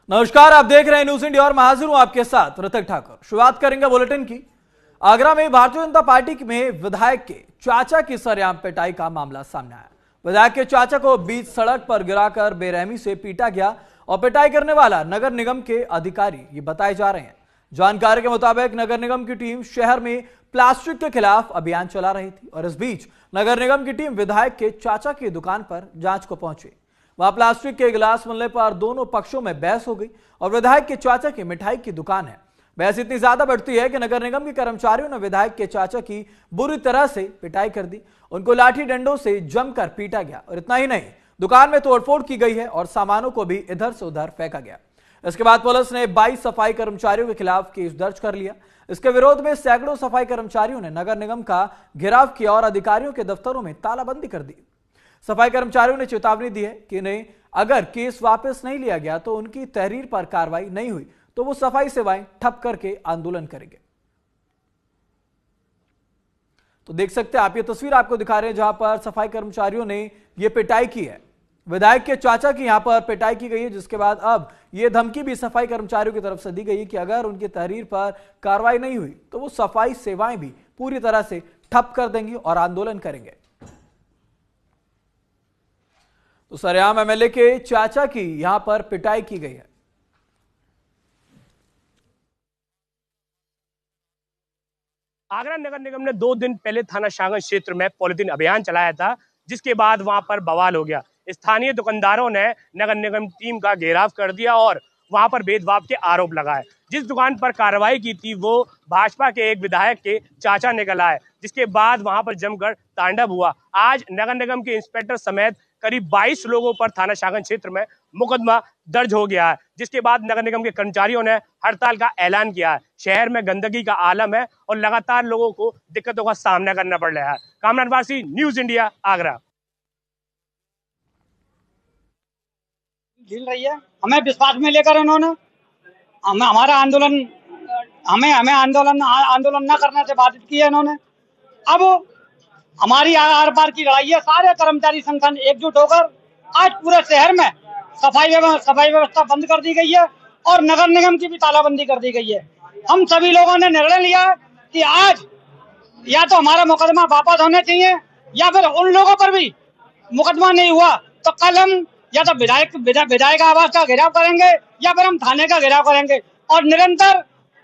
नमस्कार, आप देख रहे हैं न्यूज इंडिया और मैं हाजिर हूं आपके साथ ऋतिक ठाकुर। शुरुआत करेंगे बुलेटिन की। आगरा में भारतीय जनता पार्टी में विधायक के चाचा की सरेआम पिटाई का मामला सामने आया। विधायक के चाचा को बीच सड़क पर गिराकर बेरहमी से पीटा गया और पिटाई करने वाला नगर निगम के अधिकारी ये बताए जा रहे हैं। जानकारी के मुताबिक नगर निगम की टीम शहर में प्लास्टिक के खिलाफ अभियान चला रही थी और इस बीच नगर निगम की टीम विधायक के चाचा की दुकान पर जांच को पहुंची। वहां प्लास्टिक के गिलास मिलने पर दोनों पक्षों में बहस हो गई और विधायक के चाचा की मिठाई की दुकान है। बहस इतनी ज्यादा बढ़ती है कि नगर निगम के कर्मचारियों ने विधायक के चाचा की बुरी तरह से पिटाई कर दी। उनको लाठी डंडों से जमकर पीटा गया और इतना ही नहीं, दुकान में तोड़फोड़ की गई है और सामानों को भी इधर से उधर फेंका गया। इसके बाद पुलिस ने 22 सफाई कर्मचारियों के खिलाफ केस दर्ज कर लिया। इसके विरोध में सैकड़ों सफाई कर्मचारियों ने नगर निगम का घेराव किया और अधिकारियों के दफ्तरों में तालाबंदी कर दी। सफाई कर्मचारियों ने चेतावनी दी है कि इन्हें अगर केस वापस नहीं लिया गया तो उनकी तहरीर पर कार्रवाई नहीं हुई तो वो सफाई सेवाएं ठप करके आंदोलन करेंगे। तो देख सकते हैं आप, ये तस्वीर आपको दिखा रहे हैं जहां पर सफाई कर्मचारियों ने ये पिटाई की है। विधायक के चाचा की यहां पर पिटाई की गई है, जिसके बाद अब ये धमकी भी सफाई कर्मचारियों की तरफ से दी गई है कि अगर उनकी तहरीर पर कार्रवाई नहीं हुई तो वो सफाई सेवाएं भी पूरी तरह से ठप कर देंगे और आंदोलन करेंगे। तो सरेआम एमएलए के चाचा की यहां पर पिटाई की गई है। आगरा नगर निगम ने 2 दिन पहले थाना शाहगंज क्षेत्र में पॉलिथीन अभियान चलाया था, जिसके बाद वहां पर बवाल हो गया। स्थानीय दुकानदारों ने नगर निगम टीम का घेराव कर दिया और वहां पर भेदभाव के आरोप लगाए। जिस दुकान पर कार्रवाई की थी वो भाजपा के एक विधायक के चाचा निकल आए, जिसके बाद वहां पर जमकर तांडव हुआ। आज नगर निगम के इंस्पेक्टर समेत करीब 22 लोगों पर थाना शाहगंज क्षेत्र में मुकदमा दर्ज हो गया है, जिसके बाद नगर निगम के कर्मचारियों ने हड़ताल का ऐलान किया है। शहर में गंदगी का आलम है और लगातार लोगों को दिक्कतों का सामना करना पड़ रहा है। कामरान वासी, न्यूज इंडिया, आगरा। झील रही है, हमें विश्वास में लेकर उन्होंने हमारा आंदोलन हमें आंदोलन न करने से बाधित किया इन्होंने। अब हमारी आर पार की लड़ाई है। सारे कर्मचारी संगठन एकजुट होकर आज पूरे शहर में सफाई व्यवस्था बंद कर दी गई है और नगर निगम की भी तालाबंदी कर दी गई है। हम सभी लोगों ने निर्णय लिया कि आज या तो हमारा मुकदमा वापस होने चाहिए या फिर उन लोगों पर भी मुकदमा नहीं हुआ तो कल हम या तो विधायक आवास का घेराव करेंगे या फिर हम थाने का घेराव करेंगे और निरंतर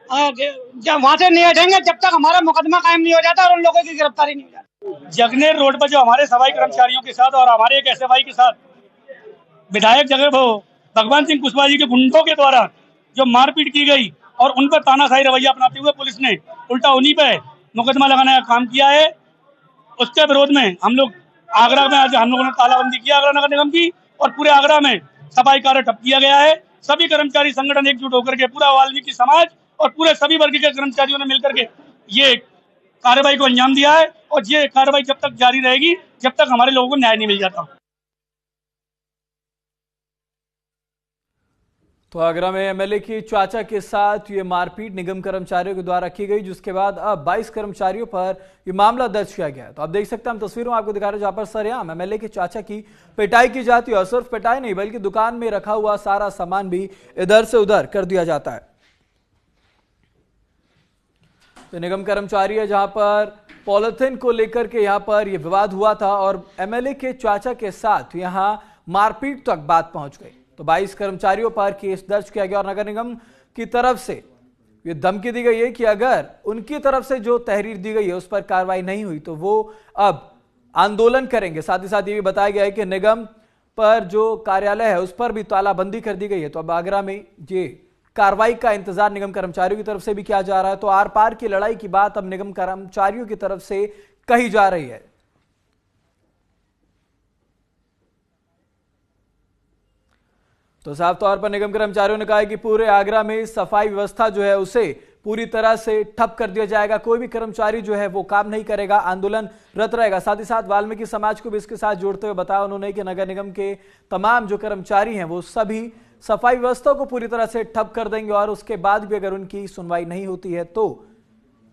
वहां से नहीं हटेंगे जब तक हमारा मुकदमा कायम नहीं हो जाता और उन लोगों की गिरफ्तारी नहीं हो जाती। जगनेर रोड पर जो हमारे सफाई कर्मचारियों के साथ और हमारे एक एसएफआई के साथ विधायक जगह भगवान सिंह कुशवाहा जी के गुंडों के द्वारा जो मारपीट की गई और उन पर तानाशाही रवैया अपनाते हुए पुलिस ने उल्टा उन्हीं पे मुकदमा लगाने का काम किया है। उसके विरोध में हम लोग आगरा में आज हम लोगों ने तालाबंदी किया आगरा नगर निगम की और पूरे आगरा में सफाई कार्य ठप किया गया है। सभी कर्मचारी संगठन एकजुट होकर के पूरा वाल्मीकि समाज और पूरे सभी वर्ग के कर्मचारियों ने मिलकर के ये कार्रवाई को अंजाम दिया है और ये कार्रवाई जब तक जारी रहेगी जब तक हमारे लोगों को न्याय नहीं मिल जाता। तो आगरा में एमएलए की चाचा के साथ ये मारपीट निगम कर्मचारियों के द्वारा की गई, जिसके बाद अब 22 कर्मचारियों पर ये मामला दर्ज किया गया है। तो आप देख सकते हैं, हम तस्वीरों में आपको दिखा रहे हैं जहां पर सरेआम एमएलए के चाचा की पिटाई की जाती है और सिर्फ पिटाई नहीं बल्कि दुकान में रखा हुआ सारा सामान भी इधर से उधर कर दिया जाता है। तो निगम कर्मचारी है जहां पर पॉलिथीन को लेकर के यहां पर यह विवाद हुआ था और एमएलए के चाचा के साथ यहां मारपीट तक बात पहुंच गई। तो 22 कर्मचारियों पर केस दर्ज किया गया और नगर निगम की तरफ से ये धमकी दी गई है कि अगर उनकी तरफ से जो तहरीर दी गई है उस पर कार्रवाई नहीं हुई तो वो अब आंदोलन करेंगे। साथ ही साथ ये भी बताया गया है कि निगम पर जो कार्यालय है उस पर भी तालाबंदी कर दी गई है। तो अब आगरा में ये कार्रवाई का इंतजार निगम कर्मचारियों की तरफ से भी किया जा रहा है। तो आर पार की लड़ाई की बात अब निगम कर्मचारियों की तरफ से कही जा रही है। तो साफ तौर पर निगम कर्मचारियों ने कहा है कि पूरे आगरा में सफाई व्यवस्था जो है उसे पूरी तरह से ठप कर दिया जाएगा। कोई भी कर्मचारी जो है वो काम नहीं करेगा, आंदोलन रत रहेगा। साथ ही साथ वाल्मीकि समाज को भी इसके साथ जोड़ते हुए बताया उन्होंने कि नगर निगम के तमाम जो कर्मचारी हैं वो सभी सफाई व्यवस्था को पूरी तरह से ठप कर देंगे और उसके बाद भी अगर उनकी सुनवाई नहीं होती है तो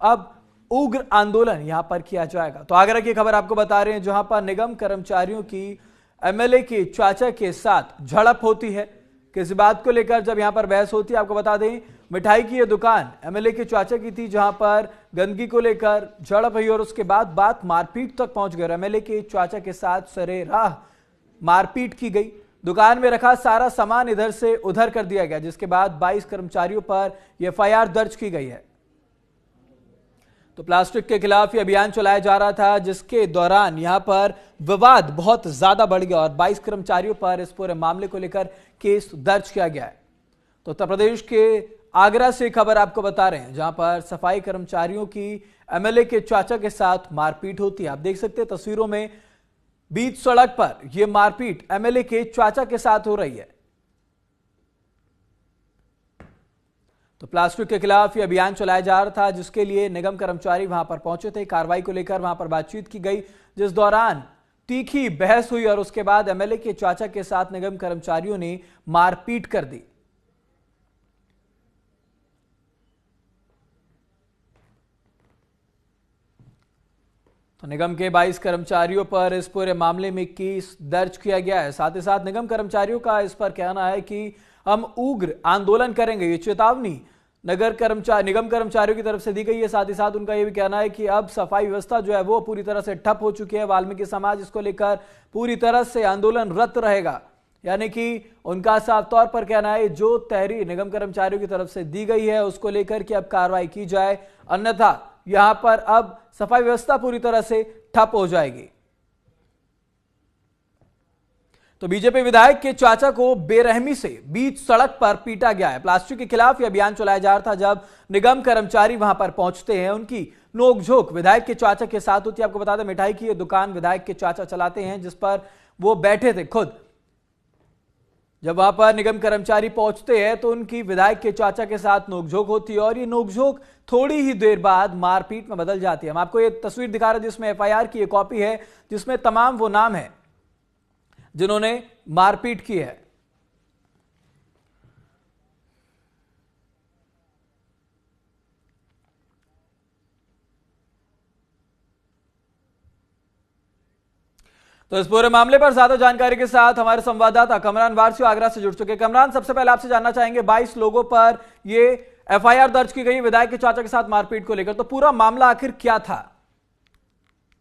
अब उग्र आंदोलन यहां पर किया जाएगा। तो आगरा की खबर आपको बता रहे हैं जहां पर निगम कर्मचारियों की एमएलए के चाचा के साथ झड़प होती है। किसी बात को लेकर जब यहां पर बहस होती है, आपको बता दें मिठाई की यह दुकान एमएलए के चाचा की थी, जहां पर गंदगी को लेकर झड़प हुई और उसके बाद बात मारपीट तक पहुंच गई। एमएलए के चाचा के साथ सरेराह मारपीट की गई। दुकान में रखा सारा सामान इधर से उधर कर दिया गया, जिसके बाद 22 कर्मचारियों पर एफआईआर दर्ज की गई है। तो प्लास्टिक के खिलाफ ये अभियान चलाया जा रहा था, जिसके दौरान यहां पर विवाद बहुत ज्यादा बढ़ गया और 22 कर्मचारियों पर इस पूरे मामले को लेकर केस दर्ज किया गया है। तो उत्तर प्रदेश के आगरा से खबर आपको बता रहे हैं, जहां पर सफाई कर्मचारियों की एमएलए के चाचा के साथ मारपीट होती है। आप देख सकते हैं तस्वीरों में बीच सड़क पर यह मारपीट एमएलए के चाचा के साथ हो रही है। तो प्लास्टिक के खिलाफ यह अभियान चलाया जा रहा था, जिसके लिए निगम कर्मचारी वहां पर पहुंचे थे। कार्रवाई को लेकर वहां पर बातचीत की गई, जिस दौरान तीखी बहस हुई और उसके बाद एमएलए के चाचा के साथ निगम कर्मचारियों ने मारपीट कर दी। तो निगम के 22 कर्मचारियों पर इस पूरे मामले में केस दर्ज किया गया है। साथ ही साथ निगम कर्मचारियों का इस पर कहना है कि हम उग्र आंदोलन करेंगे। ये चेतावनी निगम कर्मचारियों की तरफ से दी गई है। साथ ही साथ उनका यह भी कहना है कि अब सफाई व्यवस्था जो है वो पूरी तरह से ठप हो चुकी है। वाल्मीकि समाज इसको लेकर पूरी तरह से आंदोलनरत रहेगा। यानी कि उनका साफ तौर पर कहना है जो तहरीर निगम कर्मचारियों की तरफ से दी गई है उसको लेकर कि अब कार्रवाई की जाए, अन्यथा यहां पर अब सफाई व्यवस्था पूरी तरह से ठप हो जाएगी। तो बीजेपी विधायक के चाचा को बेरहमी से बीच सड़क पर पीटा गया है। प्लास्टिक के खिलाफ यह अभियान चलाया जा रहा था। जब निगम कर्मचारी वहां पर पहुंचते हैं, उनकी नोकझोंक विधायक के चाचा के साथ होती है। आपको बता दें मिठाई की यह दुकान विधायक के चाचा चलाते हैं, जिस पर वो बैठे थे खुद। जब वहां पर निगम कर्मचारी पहुंचते हैं तो उनकी विधायक के चाचा के साथ नोकझोंक होती है और ये नोकझोंक थोड़ी ही देर बाद मारपीट में बदल जाती है। हम आपको ये तस्वीर दिखा रहे हैं जिसमें एफआईआर की एक कॉपी है, जिसमें तमाम वो नाम है जिन्होंने मारपीट की है। तो इस पूरे मामले पर ज्यादा जानकारी के साथ हमारे संवाददाता कमरान वारसी आगरा से जुड़ चुके हैं। कमरान, सबसे पहले आपसे जानना चाहेंगे 22 लोगों पर ये एफआईआर दर्ज की गई विधायक के चाचा के साथ मारपीट को लेकर, तो पूरा मामला आखिर क्या था?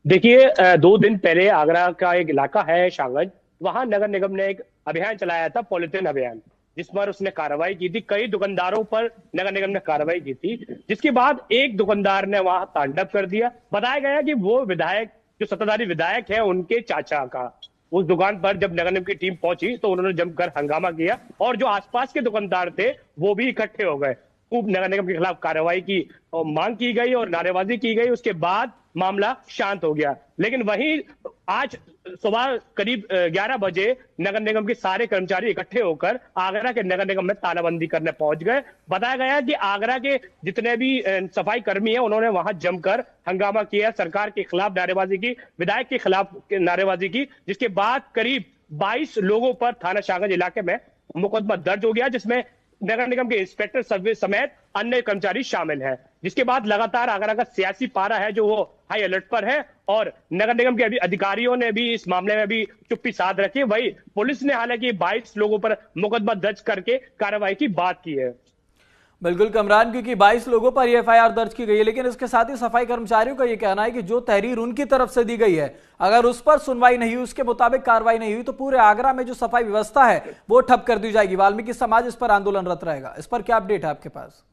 देखिए, 2 दिन पहले आगरा का एक इलाका है शाहगंज, वहां नगर निगम ने एक अभियान चलाया था, पॉलिथीन अभियान, जिस पर उसने कार्रवाई की थी। कई दुकानदारों पर नगर निगम ने कार्रवाई की थी, जिसके बाद एक दुकानदार ने वहां तांडव कर दिया। बताया गया कि वो विधायक, जो सत्ताधारी विधायक है, उनके चाचा का उस दुकान पर जब नगर निगम की टीम पहुंची तो उन्होंने जमकर हंगामा किया और जो आसपास के दुकानदार थे वो भी इकट्ठे हो गए। खूब नगर निगम के खिलाफ कार्रवाई की और मांग की गई और नारेबाजी की गई। उसके बाद मामला शांत हो गया। लेकिन वहीं आज सुबह करीब 11 बजे नगर निगम के सारे कर्मचारी इकट्ठे होकर आगरा के नगर निगम में तालाबंदी करने पहुंच गए। बताया गया कि आगरा के जितने भी सफाई कर्मी हैं उन्होंने वहां जमकर हंगामा किया, सरकार के खिलाफ नारेबाजी की, विधायक के खिलाफ नारेबाजी की, जिसके बाद करीब 22 लोगों पर थाना शाहगंज इलाके में मुकदमा दर्ज हो गया, जिसमें नगर निगम के इंस्पेक्टर सर्विस समेत अन्य कर्मचारी शामिल हैं। जिसके बाद लगातार आगरा का सियासी पारा है जो वो हाई अलर्ट पर है और नगर निगम के अधिकारियों ने भी इस मामले में भी चुप्पी साध रखी। वही पुलिस ने हालांकि 22 लोगों पर मुकदमा दर्ज करके कार्रवाई की बात की है। बिल्कुल कमरान, क्योंकि 22 लोगों पर यह एफआईआर दर्ज की गई है, लेकिन इसके साथ ही सफाई कर्मचारियों का यह कहना है कि जो तहरीर उनकी तरफ से दी गई है, अगर उस पर सुनवाई नहीं हुई, उसके मुताबिक कार्रवाई नहीं हुई, तो पूरे आगरा में जो सफाई व्यवस्था है वो ठप कर दी जाएगी। वाल्मीकि समाज इस पर आंदोलनरत रहेगा। इस पर क्या अपडेट है आपके पास?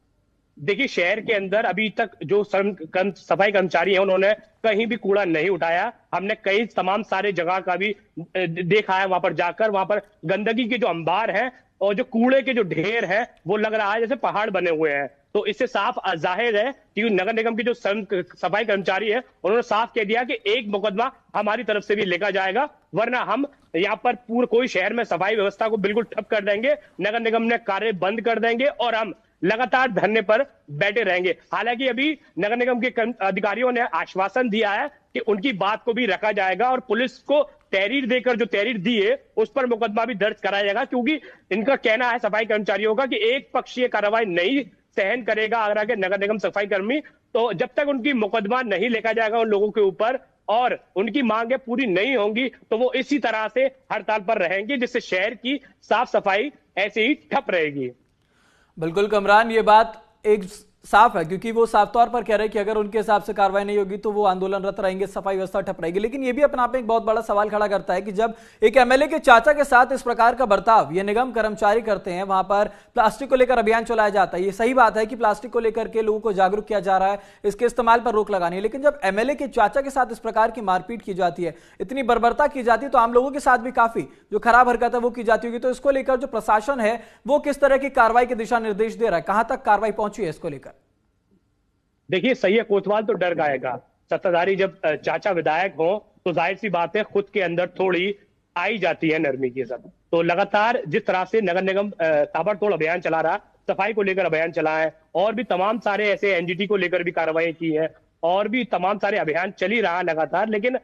देखिए, शहर के अंदर अभी तक जो सफाई कर्मचारी हैं उन्होंने कहीं भी कूड़ा नहीं उठाया। हमने कई तमाम सारे जगह का भी देखा है, वहां पर जाकर वहां पर गंदगी के जो अंबार है और जो कूड़े के जो ढेर है वो लग रहा है जैसे पहाड़ बने हुए हैं। तो इससे साफ जाहिर है कि नगर निगम के जो सफाई कर्मचारी है उन्होंने साफ कह दिया कि एक मुकदमा हमारी तरफ से भी लेकर जाएगा, वरना हम यहाँ पर पूरे कोई शहर में सफाई व्यवस्था को बिल्कुल ठप कर देंगे, नगर निगम ने कार्य बंद कर देंगे और हम लगातार धरने पर बैठे रहेंगे। हालांकि अभी नगर निगम के अधिकारियों ने आश्वासन दिया है कि उनकी बात को भी रखा जाएगा और पुलिस को तहरीर देकर जो तहरीर दी है उस पर मुकदमा भी दर्ज कराया जाएगा, क्योंकि इनका कहना है सफाई कर्मचारियों का कि एक पक्षीय कार्रवाई नहीं सहन करेगा आगरा के नगर निगम सफाई कर्मी। तो जब तक उनकी मुकदमा नहीं लेखा जाएगा उन लोगों के ऊपर, और उनकी मांगें पूरी नहीं होंगी तो वो इसी तरह से हड़ताल पर रहेंगे, जिससे शहर की साफ सफाई ऐसे ही ठप रहेगी। बिल्कुल कमरान, ये बात एक साफ है, क्योंकि वो साफ तौर पर कह रहे हैं कि अगर उनके हिसाब से कार्रवाई नहीं होगी तो वो आंदोलनरत रहेंगे, सफाई व्यवस्था ठप रहेगी। लेकिन ये भी अपने आप में एक बहुत बड़ा सवाल खड़ा करता है कि जब एक एमएलए के चाचा के साथ इस प्रकार का बर्ताव ये निगम कर्मचारी करते हैं, वहां पर प्लास्टिक को लेकर अभियान चलाया जाता है। ये सही बात है कि प्लास्टिक को लेकर के लोगों को जागरूक किया जा रहा है, इसके इस्तेमाल पर रोक लगानी है, लेकिन जब एमएलए के चाचा के साथ इस प्रकार की मारपीट की जाती है, इतनी बर्बरता की जाती है, तो आम लोगों के साथ भी काफी जो खराब हरकत है वो की जाती होगी। तो इसको लेकर जो प्रशासन है वो किस तरह की कार्रवाई के दिशा निर्देश दे रहा है, कहां तक कार्रवाई पहुंची है इसको लेकर? देखिए, सही है, कोतवाल तो डर गाएगा। सत्ताधारी जब चाचा विधायक हो तो जाहिर सी बात है खुद के अंदर थोड़ी आई जाती है नरमी की सब। तो लगातार जिस तरह से नगर निगम ताबड़तोड़ अभियान चला रहा, सफाई को लेकर अभियान चला है, और भी तमाम सारे ऐसे एनजीटी को लेकर भी कार्रवाई की है, और भी तमाम सारे अभियान चल ही रहा लगातार। लेकिन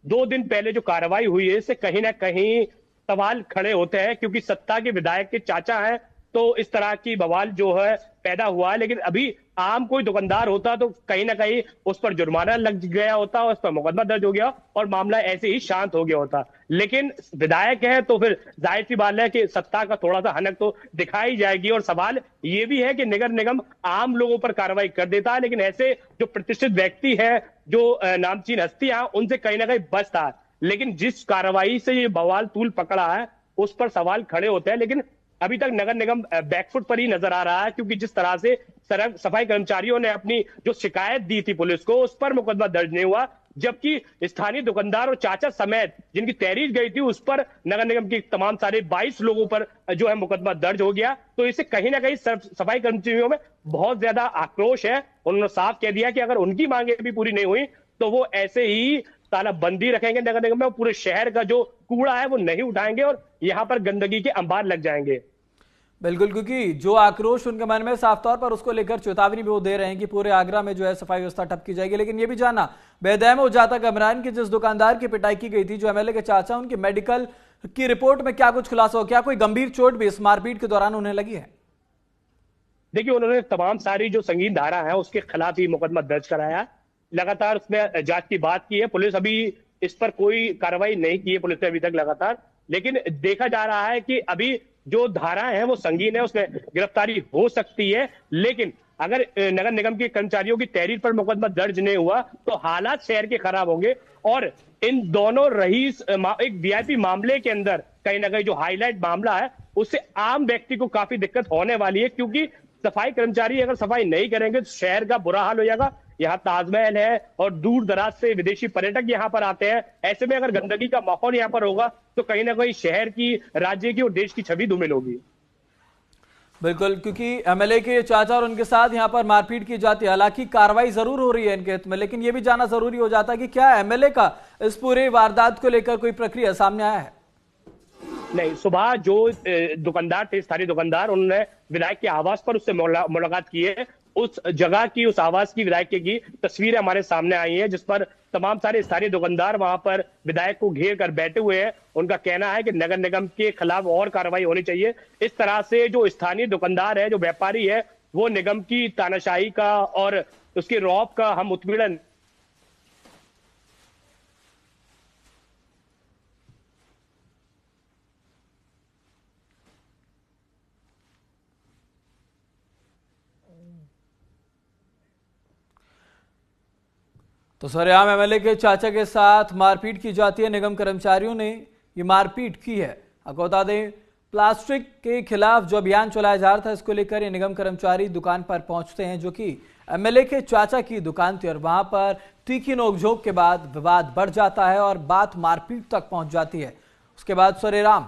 2 दिन पहले जो कार्रवाई हुई है इससे कहीं ना कहीं सवाल खड़े होते हैं, क्योंकि सत्ता के विधायक के चाचा हैं तो इस तरह की बवाल जो है पैदा हुआ है। लेकिन अभी आम कोई दुकानदार होता तो कहीं ना कहीं उस पर जुर्माना लग गया होता, उस पर मुकदमा दर्ज हो गया और मामला ऐसे ही शांत हो गया होता। लेकिन विधायक है तो फिर जाहिर सी बात है कि सत्ता का थोड़ा सा हनक तो दिखाई जाएगी। और सवाल ये भी है कि नगर निगम आम लोगों पर कार्रवाई कर देता है, लेकिन ऐसे जो प्रतिष्ठित व्यक्ति है, जो नामचीन हस्तियां, उनसे कहीं ना कहीं बचता है। लेकिन जिस कार्रवाई से ये बवाल तूल पकड़ा है उस पर सवाल खड़े होते हैं। लेकिन अभी तक नगर निगम बैकफुट पर ही नजर आ रहा है, क्योंकि जिस तरह से सफाई कर्मचारियों ने अपनी जो शिकायत दी थी पुलिस को, उस पर मुकदमा दर्ज नहीं हुआ, जबकि स्थानीय दुकानदार और चाचा समेत जिनकी तहरीर गई थी उस पर नगर निगम के तमाम सारे 22 लोगों पर जो है मुकदमा दर्ज हो गया। तो इससे कहीं ना कहीं सफाई कर्मचारियों में बहुत ज्यादा आक्रोश है। उन्होंने साफ कह दिया कि अगर उनकी मांगे भी पूरी नहीं हुई तो वो ऐसे ही तालाबंदी रखेंगे नगर निगम में, पूरे शहर का जो कूड़ा है वो नहीं उठाएंगे और यहाँ पर गंदगी के अंबार लग जाएंगे। बिल्कुल, क्योंकि जो आक्रोश उनके मन में साफ तौर पर उसको लेकर चेतावनी भी वो दे रहे हैं कि पूरे आगरा में जो है सफाई व्यवस्था ठप की जाएगी। लेकिन ये भी जाना बेदम हो जाता कमरान की जिस दुकानदार की पिटाई की गई थी, जो एमएलए के चाचा, उनकी मेडिकल की रिपोर्ट में क्या कुछ खुलासा हो, क्या कोई गंभीर चोट भी इस मारपीट के दौरान उन्हें लगी है? देखिए, उन्होंने तमाम सारी जो संगीन धारा है उसके खिलाफ ही मुकदमा दर्ज कराया, लगातार उसमें जांच की बात की है। पुलिस अभी इस पर कोई कार्रवाई नहीं की है पुलिस ने अभी तक लगातार, लेकिन देखा जा रहा है कि अभी जो धाराएं हैं वो संगीन है, उसमें गिरफ्तारी हो सकती है। लेकिन अगर नगर निगम के कर्मचारियों की तहरीर पर मुकदमा दर्ज नहीं हुआ तो हालात शहर के खराब होंगे। और इन दोनों रईस एक वीआईपी मामले के अंदर कहीं ना कहीं जो हाईलाइट मामला है उससे आम व्यक्ति को काफी दिक्कत होने वाली है, क्योंकि सफाई कर्मचारी अगर सफाई नहीं करेंगे तो शहर का बुरा हाल हो जाएगा। यहाँ ताजमहल है और दूर दराज से विदेशी पर्यटक यहाँ पर आते हैं। ऐसे में अगर गंदगी का माहौल यहाँ पर होगा तो कहीं ना कहीं शहर की, राज्य की और देश की छवि धूमिल होगी। बिल्कुल, क्योंकि एमएलए के चाचा और उनके साथ यहाँ पर मारपीट की जाती है, हालांकि कार्रवाई जरूर हो रही है इनके हित में, लेकिन यह भी जानना जरूरी हो जाता है कि क्या एमएलए का इस पूरे वारदात को लेकर कोई प्रक्रिया सामने आया है? नहीं, सुबह जो दुकानदार थे, स्थानीय दुकानदार, उन्होंने विधायक के आवास पर उससे मुलाकात की है। उस जगह की, उस आवास की, विधायक की तस्वीरें हमारे सामने आई हैं, जिस पर तमाम सारे स्थानीय दुकानदार वहां पर विधायक को घेर कर बैठे हुए हैं। उनका कहना है कि नगर निगम के खिलाफ और कार्रवाई होनी चाहिए। इस तरह से जो स्थानीय दुकानदार है, जो व्यापारी है, वो निगम की तानाशाही का और उसके रौब का हम उत्पीड़न तो सरेआम एमएलए के चाचा के साथ मारपीट की जाती है, निगम कर्मचारियों ने ये मारपीट की है। आपको बता दें, प्लास्टिक के खिलाफ जो अभियान चलाया जा रहा था, इसको लेकर ये निगम कर्मचारी दुकान पर पहुंचते हैं, जो कि एमएलए के चाचा की दुकान थी, और वहां पर तीखी नोकझोंक के बाद विवाद बढ़ जाता है और बात मारपीट तक पहुंच जाती है। उसके बाद सरेराम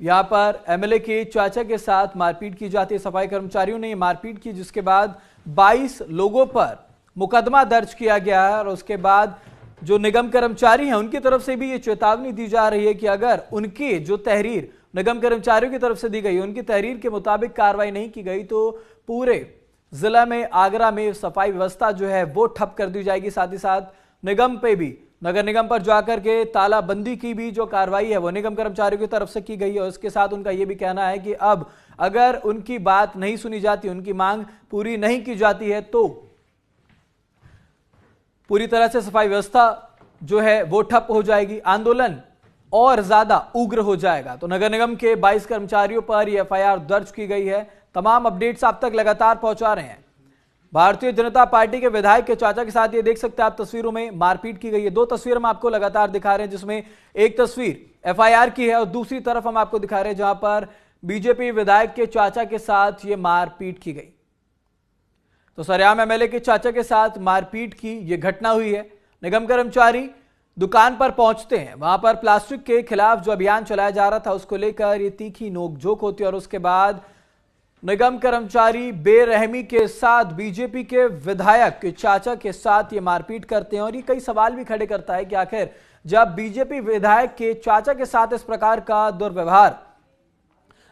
यहाँ पर एमएलए के चाचा के साथ मारपीट की जाती है। सफाई कर्मचारियों ने मारपीट की, जिसके बाद 22 लोगों पर मुकदमा दर्ज किया गया है। और उसके बाद जो निगम कर्मचारी हैं उनकी तरफ से भी ये चेतावनी दी जा रही है कि अगर उनकी जो तहरीर निगम कर्मचारियों की तरफ से दी गई, उनकी तहरीर के मुताबिक कार्रवाई नहीं की गई तो पूरे जिला में, आगरा में सफाई व्यवस्था जो है वो ठप कर दी जाएगी। साथ ही साथ निगम पे भी, नगर निगम पर जाकर के तालाबंदी की भी जो कार्रवाई है वो निगम कर्मचारियों की तरफ से की गई है। और इसके साथ उनका ये भी कहना है कि अब अगर उनकी बात नहीं सुनी जाती, उनकी मांग पूरी नहीं की जाती है तो पूरी तरह से सफाई व्यवस्था जो है वो ठप हो जाएगी, आंदोलन और ज्यादा उग्र हो जाएगा। तो नगर निगम के 22 कर्मचारियों पर यह एफआईआर दर्ज की गई है। तमाम अपडेट्स आप तक लगातार पहुंचा रहे हैं। भारतीय जनता पार्टी के विधायक के चाचा के साथ ये देख सकते हैं आप तस्वीरों में मारपीट की गई है। दो तस्वीर हम आपको लगातार दिखा रहे हैं, जिसमें एक तस्वीर एफआईआर की है और दूसरी तरफ हम आपको दिखा रहे हैं जहां पर बीजेपी विधायक के चाचा के साथ ये मारपीट की गई। तो सरेआम एमएलए के चाचा के साथ मारपीट की यह घटना हुई है। निगम कर्मचारी दुकान पर पहुंचते हैं, वहां पर प्लास्टिक के खिलाफ जो अभियान चलाया जा रहा था उसको लेकर ये तीखी नोकझोंक होती है और उसके बाद निगम कर्मचारी बेरहमी के साथ बीजेपी के विधायक के चाचा के साथ ये मारपीट करते हैं। और ये कई सवाल भी खड़े करता है कि आखिर जब बीजेपी विधायक के चाचा के साथ इस प्रकार का दुर्व्यवहार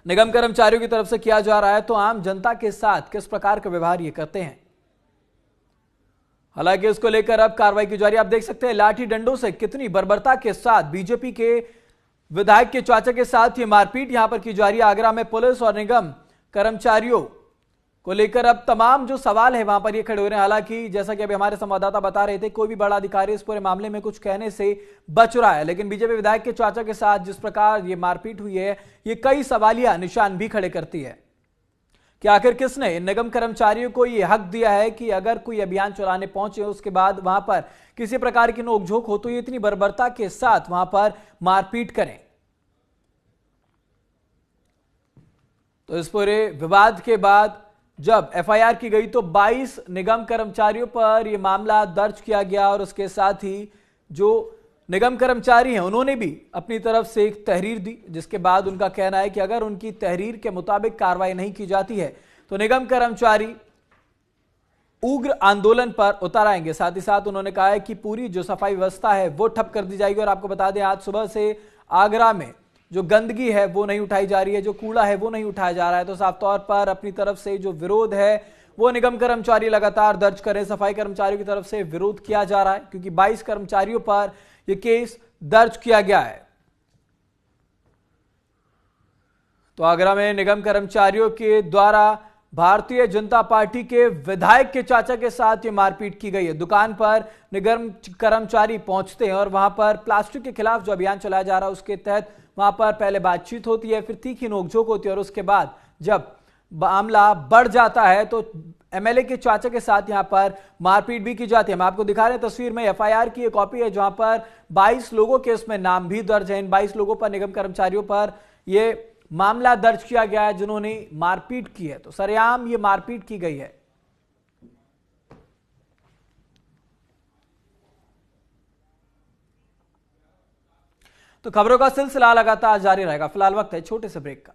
निगम कर्मचारियों की तरफ से किया जा रहा है तो आम जनता के साथ किस प्रकार का व्यवहार ये करते हैं। हालांकि इसको लेकर अब कार्रवाई की जा रही है। आप देख सकते हैं लाठी डंडों से कितनी बर्बरता के साथ बीजेपी के विधायक के चाचा के साथ ये मारपीट यहां पर की जा रही है। आगरा में पुलिस और निगम कर्मचारियों को लेकर अब तमाम जो सवाल है वहां पर ये खड़े हो रहे हैं। हालांकि जैसा कि अभी हमारे संवाददाता बता रहे थे, कोई भी बड़ा अधिकारी इस पूरे मामले में कुछ कहने से बच रहा है, लेकिन बीजेपी विधायक के चाचा के साथ जिस प्रकार ये मारपीट हुई है ये कई सवालिया निशान भी खड़े करती है कि आखिर किसने इन निगम कर्मचारियों को यह हक दिया है कि अगर कोई अभियान चलाने पहुंचे उसके बाद वहां पर किसी प्रकार की नोकझोंक हो तो ये इतनी बर्बरता के साथ वहां पर मारपीट करें। तो इस पूरे विवाद के बाद जब एफआईआर की गई तो 22 निगम कर्मचारियों पर यह मामला दर्ज किया गया और उसके साथ ही जो निगम कर्मचारी हैं उन्होंने भी अपनी तरफ से एक तहरीर दी, जिसके बाद उनका कहना है कि अगर उनकी तहरीर के मुताबिक कार्रवाई नहीं की जाती है तो निगम कर्मचारी उग्र आंदोलन पर उतर आएंगे। साथ ही साथ उन्होंने कहा है कि पूरी जो सफाई व्यवस्था है वो ठप कर दी जाएगी। और आपको बता दें आज सुबह से आगरा में जो गंदगी है वो नहीं उठाई जा रही है, जो कूड़ा है वो नहीं उठाया जा रहा है। तो साफ तौर पर अपनी तरफ से जो विरोध है वो निगम कर्मचारी लगातार दर्ज करें। सफाई कर्मचारियों की तरफ से विरोध किया जा रहा है क्योंकि 22 कर्मचारियों पर यह केस दर्ज किया गया है। तो आगरा में निगम कर्मचारियों के द्वारा भारतीय जनता पार्टी के विधायक के चाचा के साथ ये मारपीट की गई है। दुकान पर निगम कर्मचारी पहुंचते हैं और वहां पर प्लास्टिक के खिलाफ जो अभियान चलाया जा रहा है उसके तहत वहां पर पहले बातचीत होती है, फिर तीखी नोकझोंक होती है और उसके बाद जब मामला बढ़ जाता है तो एमएलए के चाचा के साथ यहां पर मारपीट भी की जाती है। हम आपको दिखा रहे हैं तस्वीर में एफआईआर की एक कॉपी है जहां पर 22 लोगों के इसमें नाम भी दर्ज है। इन 22 लोगों पर निगम कर्मचारियों पर यह मामला दर्ज किया गया है जिन्होंने मारपीट की है। तो सरेआम ये मारपीट की गई है। तो खबरों का सिलसिला लगातार जारी रहेगा। फिलहाल वक्त है छोटे से ब्रेक का।